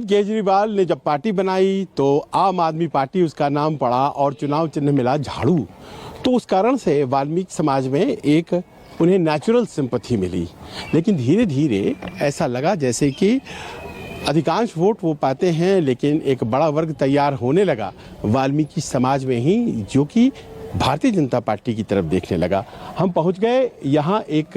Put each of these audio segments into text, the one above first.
केजरीवाल ने जब पार्टी बनाई तो आम आदमी पार्टी उसका नाम पड़ा और चुनाव चिन्ह मिला झाड़ू। तो उस कारण से वाल्मीकि समाज में एक उन्हें नेचुरल सिंपैथी मिली, लेकिन धीरे धीरे ऐसा लगा जैसे कि अधिकांश वोट वो पाते हैं, लेकिन एक बड़ा वर्ग तैयार होने लगा वाल्मीकि समाज में ही, जो कि भारतीय जनता पार्टी की तरफ देखने लगा। हम पहुंच गए, यहाँ एक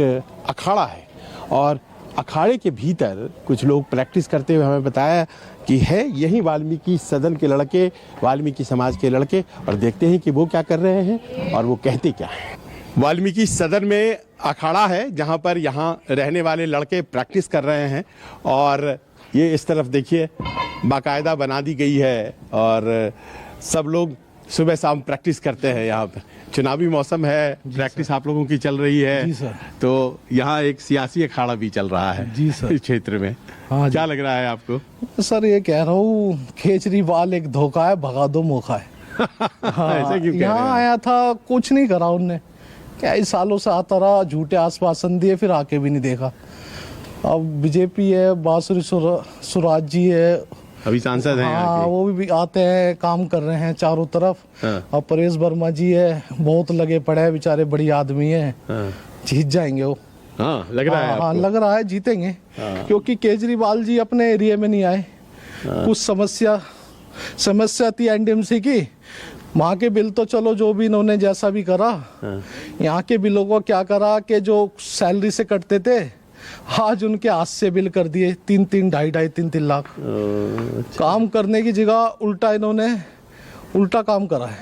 अखाड़ा है और अखाड़े के भीतर कुछ लोग प्रैक्टिस करते हुए हमें बताया कि है यही वाल्मीकि सदन के लड़के, वाल्मीकि समाज के लड़के, और देखते हैं कि वो क्या कर रहे हैं और वो कहते क्या हैं। वाल्मीकि सदन में अखाड़ा है जहाँ पर यहाँ रहने वाले लड़के प्रैक्टिस कर रहे हैं, और ये इस तरफ देखिए बाकायदा बना दी गई है और सब लोग सुबह शाम प्रैक्टिस करते हैं। यहाँ पर चुनावी मौसम है, प्रैक्टिस आप लोगों की चल रही है जी सर। तो यहाँ एक सियासी अखाड़ा भी चल रहा है जी सर। इस क्षेत्र में। हाँ क्या लग रहा है आपको? सर ये कह रहा हूँ केजरीवाल एक धोखा है, भगा दो मौका है। ऐसा क्यों कह रहे यहाँ हैं? आया था, कुछ नहीं करा उनने, कई सालों से आता रहा, झूठे आश्वासन दिए, फिर आके भी नहीं देखा। अब बीजेपी है, बांसुरी सुराज जी है, अभी सांसद हैं यहाँ हाँ के। वो भी आते हैं, काम कर रहे हैं चारों तरफ। हाँ। अब परेश वर्मा जी है, बहुत लगे पड़े हैं, बेचारे बड़ी आदमी है, हाँ। जीत जाएंगे वो। हाँ, लग रहा है हाँ, आपको? लग रहा है जीतेंगे। हाँ। क्योंकि केजरीवाल जी अपने एरिया में नहीं आए। कुछ समस्या थी एनडीएमसी की, वहाँ के बिल तो चलो जो भी इन्होंने जैसा भी करा, यहाँ के बिलों को क्या करा कि जो सैलरी से कटते थे आज उनके हाथ से बिल कर दिए, 3-3, 2.5-2, 3-3 लाख। काम करने की जगह उल्टा इन्होंने उल्टा काम करा है।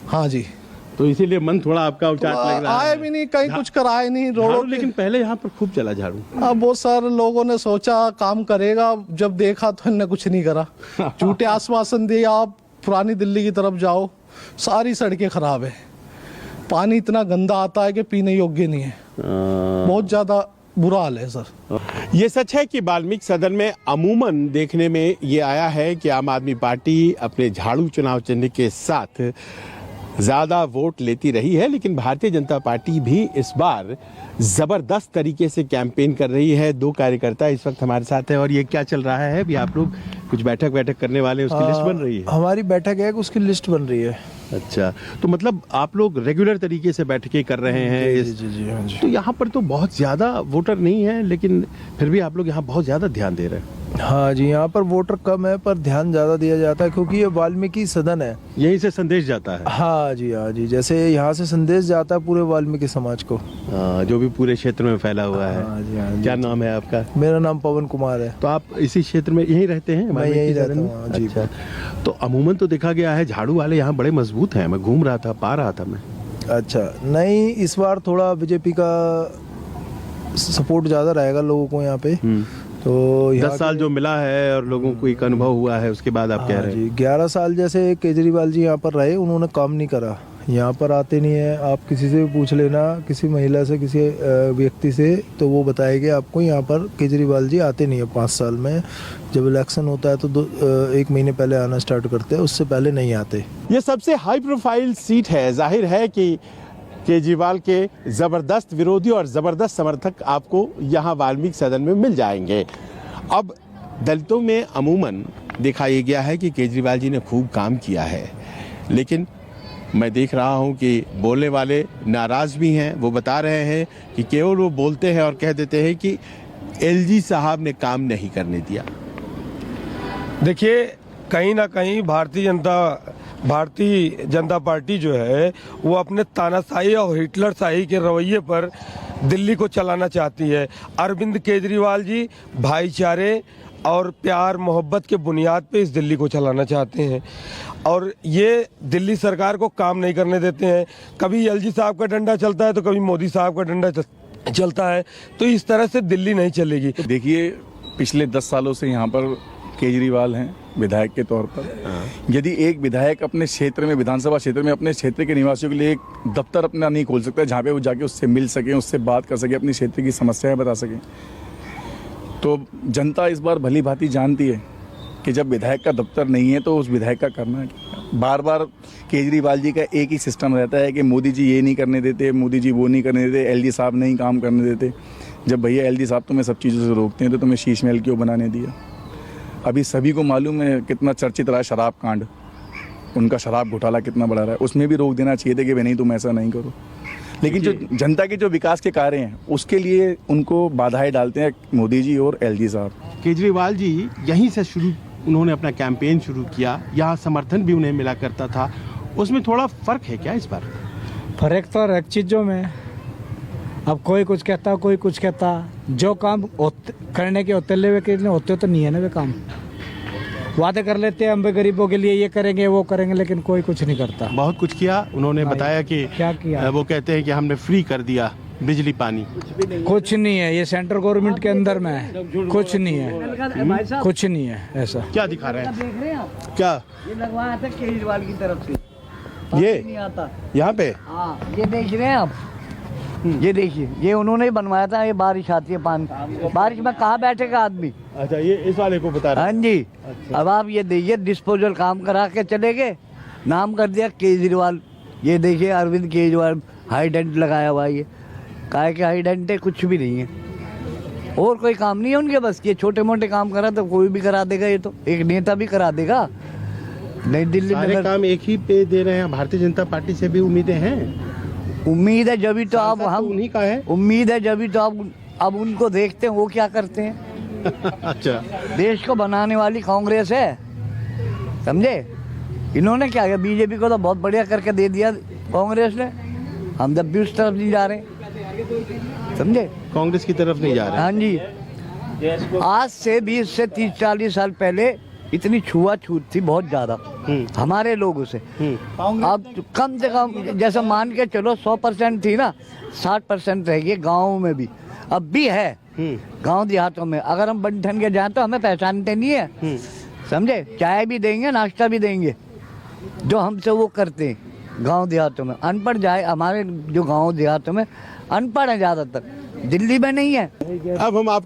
हाँ जी, तो इसीलिए मन थोड़ा आपका उचाट लग रहा आए है। भी नहीं, कहीं कुछ कराए नहीं झाड़ू रोड। लेकिन पहले यहाँ पर खूब चला झाड़ू। अब बहुत सारे लोगों ने सोचा काम करेगा, जब देखा तो इन्होंने कुछ नहीं करा। झूठे आश्वासन दिए, आप पुरानी दिल्ली की तरफ जाओ, सारी सड़कें खराब है, पानी इतना गंदा आता है कि पीने योग्य नहीं है, बहुत ज्यादा बुरा हाल है सर। ये सच है कि वाल्मीकि सदन में अमूमन देखने में ये आया है कि आम आदमी पार्टी अपने झाड़ू चुनाव चिन्ह के साथ ज्यादा वोट लेती रही है, लेकिन भारतीय जनता पार्टी भी इस बार जबरदस्त तरीके से कैंपेन कर रही है। 2 कार्यकर्ता इस वक्त हमारे साथ हैं और ये क्या चल रहा है अभी? आप लोग कुछ बैठक करने वाले हैं, उसकी लिस्ट बन रही है? हमारी बैठक है, उसकी लिस्ट बन रही है। अच्छा, तो मतलब आप लोग रेगुलर तरीके से बैठकें कर रहे हैं? जी हाँ जी। तो यहाँ पर तो बहुत ज्यादा वोटर नहीं है, लेकिन फिर भी आप लोग यहाँ बहुत ज्यादा ध्यान दे रहे हैं। हाँ जी, यहाँ पर वोटर कम है पर ध्यान ज़्यादा दिया जाता है क्योंकि ये वाल्मीकि सदन है। यहीं से संदेश जाता है। हाँ जी, जैसे यहाँ से संदेश जाता है पूरे वाल्मीकि समाज को। जो भी पूरे क्षेत्र में फैला हुआ है। हाँ जी। क्या नाम है आपका? मेरा नाम पवन कुमार है। तो आप इसी क्षेत्र में यहीं रहते हैं? मैं यहीं रहता सदन में? हूँ, जी। अच्छा, तो अमूमन तो देखा गया है झाड़ू वाले यहाँ बड़े मजबूत हैं। मैं घूम रहा था, पा रहा था मैं। अच्छा, नहीं इस बार थोड़ा बीजेपी का सपोर्ट ज़्यादा रहेगा लोगों को यहाँ पे। तो 10 साल जो मिला है और लोगों को एक अनुभव हुआ है, उसके बाद आप कह रहे हैं? जी 11 साल जैसे केजरीवाल जी यहाँ पर रहे, उन्होंने काम नहीं करा, यहाँ पर आते नहीं है। आप किसी से भी पूछ लेना, किसी महिला से, किसी व्यक्ति से, तो वो बताएंगे आपको यहाँ पर केजरीवाल जी आते नहीं है 5 साल में। जब इलेक्शन होता है तो 1 महीने पहले आना स्टार्ट करते हैं, उससे पहले नहीं आते। ये सबसे हाई प्रोफाइल सीट है। जाहिर है कि केजरीवाल के जबरदस्त विरोधी और जबरदस्त समर्थक आपको यहाँ वाल्मीकि सदन में मिल जाएंगे। अब दलितों में अमूमन देखा ये गया है कि केजरीवाल जी ने खूब काम किया है, लेकिन मैं देख रहा हूँ कि बोलने वाले नाराज भी हैं। वो बता रहे हैं कि केवल वो बोलते हैं और कह देते हैं कि एलजी साहब ने काम नहीं करने दिया। देखिए, कहीं ना कहीं भारतीय जनता पार्टी जो है वो अपने तानाशाही और हिटलरशाही के रवैये पर दिल्ली को चलाना चाहती है। अरविंद केजरीवाल जी भाईचारे और प्यार मोहब्बत के बुनियाद पे इस दिल्ली को चलाना चाहते हैं और ये दिल्ली सरकार को काम नहीं करने देते हैं। कभी एलजी साहब का डंडा चलता है तो कभी मोदी साहब का डंडा चलता है, तो इस तरह से दिल्ली नहीं चलेगी। देखिए, पिछले 10 सालों से यहाँ पर केजरीवाल हैं विधायक के तौर पर। यदि एक विधायक अपने क्षेत्र में, विधानसभा क्षेत्र में, अपने क्षेत्र के निवासियों के लिए एक दफ्तर अपना नहीं खोल सकता जहाँ पे वो जाके उससे मिल सकें, उससे बात कर सके, अपने क्षेत्र की समस्याएं बता सकें, तो जनता इस बार भली भांति जानती है कि जब विधायक का दफ्तर नहीं है तो उस विधायक का करना क्या। बार बार केजरीवाल जी का एक ही सिस्टम रहता है कि मोदी जी ये नहीं करने देते, मोदी जी वो नहीं करने देते, एलजी साहब नहीं काम करने देते। जब भैया एलजी साहब तुम्हें सब चीज़ों से रोकते हैं तो तुम्हें शीश महल क्यों बनाने दिया? अभी सभी को मालूम है कितना चर्चित रहा है शराब कांड, उनका शराब घोटाला कितना बढ़ा रहा है, उसमें भी रोक देना चाहिए था कि भाई नहीं तुम ऐसा नहीं करो। लेकिन जो जनता के जो विकास के कार्य हैं उसके लिए उनको बाधाएं डालते हैं मोदी जी और एलजी साहब। केजरीवाल जी यहीं से शुरू उन्होंने अपना कैंपेन शुरू किया, यहाँ समर्थन भी उन्हें मिला करता था, उसमें थोड़ा फर्क है क्या इस बार? फर्क तो हर एक चीज़ों में। अब कोई कुछ कहता, कोई कुछ कहता, जो काम करने के होते ले वे होते तो नहीं है ना वे काम। वादे कर लेते हैं हम भी गरीबों के लिए ये करेंगे वो करेंगे, लेकिन कोई कुछ नहीं करता। बहुत कुछ किया उन्होंने, बताया कि क्या किया? वो कहते हैं कि हमने फ्री कर दिया बिजली पानी। कुछ नहीं है, ये सेंट्रल गवर्नमेंट के अंदर में है, कुछ नहीं है, कुछ नहीं है ऐसा। क्या दिखा रहे हैं? देख रहे हैं आप, क्या ये लगवाया था केजरीवाल की तरफ से, ये नहीं आता। यहाँ पे? हाँ, ये देख रहे हैं आप, ये देखिए, ये उन्होंने ही बनवाया था। ये बारिश आती है, पानी, बारिश में कहाँ बैठेगा आदमी? अच्छा, ये इस वाले को बता रहे हाँ जी। अब आप ये देखिए, डिस्पोजल काम करा के चले गए, नाम कर दिया केजरीवाल। ये देखिए अरविंद केजरीवाल, हाईडेंट लगाया हुआ है, ये काहे के हाईडेंट है, कुछ भी नहीं है, और कोई काम नहीं है उनके बस। ये छोटे मोटे काम करा तो कोई भी करा देगा, ये तो एक नेता भी करा देगा। नई दिल्ली सारे में काम एक ही पे दे रहे हैं। भारतीय जनता पार्टी से भी उम्मीदें हैं। उम्मीद है जब भी तो आप, सांसद तो हम उन्हीं का है। उम्मीद है जब भी तो आप अब उनको देखते हैं वो क्या करते हैं। अच्छा, देश को बनाने वाली कांग्रेस है, समझे। इन्होंने क्या किया, बीजेपी को तो बहुत बढ़िया करके दे दिया कांग्रेस ने। हम जब भी उस तरफ नहीं जा रहे, समझे, कांग्रेस की तरफ नहीं जा रहे। हाँ जी। आज से 20 से 30-40 साल पहले इतनी छुआछूत थी बहुत ज्यादा हमारे लोगों से। अब कम से कम जैसे मान के चलो 100% थी ना, 60% रह गई गाँव में भी, अब भी है गांव देहातों में। अगर हम बन ठन के जाए तो हमें पहचानते नहीं है, समझे। चाय भी देंगे, नाश्ता भी देंगे, जो हमसे वो करते हैं गांव देहातों में। अनपढ़ जाए, हमारे जो गांव देहातों में अनपढ़ है ज़्यादातर, दिल्ली में नहीं है। अब हम आप